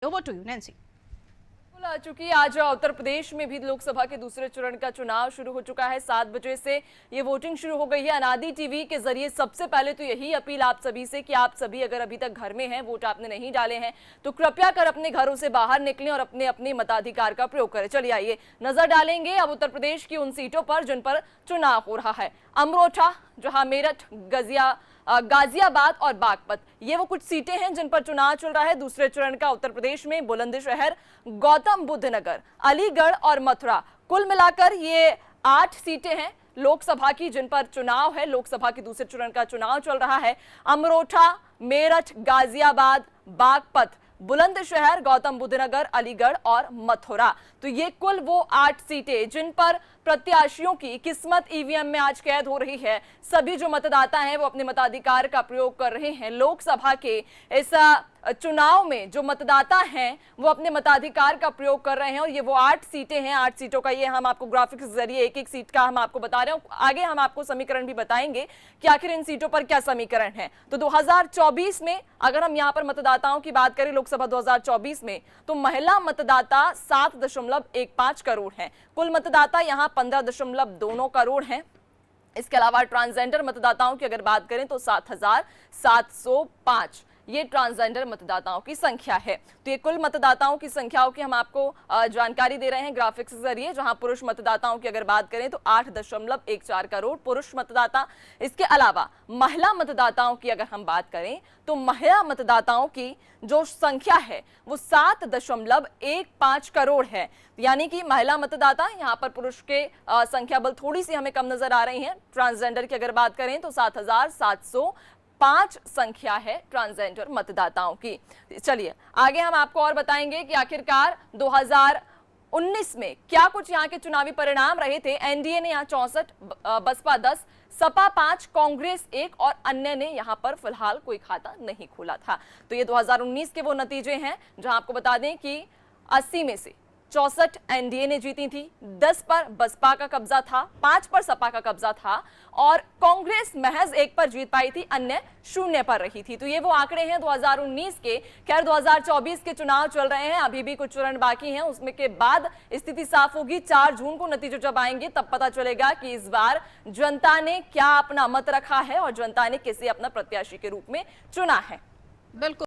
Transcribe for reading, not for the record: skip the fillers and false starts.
Over to you Nancy. आ चुकी आज उत्तर प्रदेश में भी लोकसभा के दूसरे चरण का चुनाव शुरू हो चुका है। 7 बजे से ये वोटिंग शुरू हो गई है। अनादि टीवी के जरिए सबसे पहले तो यही अपील आप सभी से कि आप सभी अगर अभी तक घर में हैं, वोट आपने नहीं डाले हैं, तो कृपया कर अपने घरों से बाहर निकलें और अपने अपने मताधिकार का प्रयोग करें। चलिए आइए नजर डालेंगे अब उत्तर प्रदेश की उन सीटों पर जिन पर चुनाव हो रहा है। अमरोहा, जहां मेरठ, गाजियाबाद और बागपत, ये वो कुछ सीटें हैं जिन पर चुनाव चल रहा है दूसरे चरण का उत्तर प्रदेश में। बुलंदशहर, गौतम बुद्ध नगर, अलीगढ़ और मथुरा, कुल मिलाकर ये 8 सीटें हैं लोकसभा की जिन पर चुनाव है। लोकसभा के दूसरे चरण का चुनाव चल रहा है। अमरोहा, मेरठ, गाजियाबाद, बागपत, बुलंदशहर, गौतम बुद्ध नगर, अलीगढ़ और मथुरा, तो ये कुल वो 8 सीटें जिन पर प्रत्याशियों की किस्मत ईवीएम में आज कैद हो रही है। सभी जो मतदाता हैं वो अपने मताधिकार का प्रयोग कर रहे हैं। लोकसभा के इस चुनाव में जो मतदाता हैं वो अपने मताधिकार का प्रयोग कर रहे हैं और ये वो 8 सीटें हैं। 8 सीटों का ये हम आपको ग्राफिक्स के जरिए एक एक सीट का हम आपको बता रहे हैं। आगे हम आपको समीकरण भी बताएंगे कि आखिर इन सीटों पर क्या समीकरण है। तो 2024 में अगर हम यहाँ पर मतदाताओं की बात करें लोकसभा 2024 में, तो महिला मतदाता 7.15 करोड़ हैं। कुल मतदाता यहाँ 15.2 करोड़ हैं। इसके अलावा ट्रांसजेंडर मतदाताओं की अगर बात करें तो 7,705 ये ट्रांसजेंडर मतदाताओं की संख्या है। तो ये कुल मतदाताओं की संख्याओं की हम आपको जानकारी दे रहे हैं ग्राफिक्स के जरिए। जहां पुरुष मतदाताओं की अगर बात करें तो 8.14 करोड़ पुरुष मतदाता। इसके अलावा महिला मतदाताओं की अगर हम बात करें तो महिला मतदाताओं की जो संख्या है वो 7.15 करोड़ है। यानी कि महिला मतदाता यहाँ पर पुरुष के संख्या बल थोड़ी सी हमें कम नजर आ रही है। ट्रांसजेंडर की अगर बात करें तो 7,705 संख्या है ट्रांसजेंडर मतदाताओं की। चलिए आगे हम आपको और बताएंगे कि आखिरकार 2019 में क्या कुछ यहाँ के चुनावी परिणाम रहे थे। एनडीए ने यहाँ 64, बसपा 10, सपा 5, कांग्रेस 1 और अन्य ने यहाँ पर फिलहाल कोई खाता नहीं खोला था। तो ये 2019 के वो नतीजे हैं जहां आपको बता दें कि 80 में से 64 एनडीए ने जीती थी, 10 पर बसपा का कब्जा था, 5 पर सपा का कब्जा था और कांग्रेस महज 1 पर जीत पाई थी, अन्य 0 पर रही थी। तो ये वो आंकड़े हैं 2019 के। खैर 2024 के चुनाव चल रहे हैं, अभी भी कुछ चरण बाकी हैं, उसमें के बाद स्थिति साफ होगी। 4 जून को नतीजे जब आएंगे तब पता चलेगा कि इस बार जनता ने क्या अपना मत रखा है और जनता ने किसे अपना प्रत्याशी के रूप में चुना है। बिल्कुल।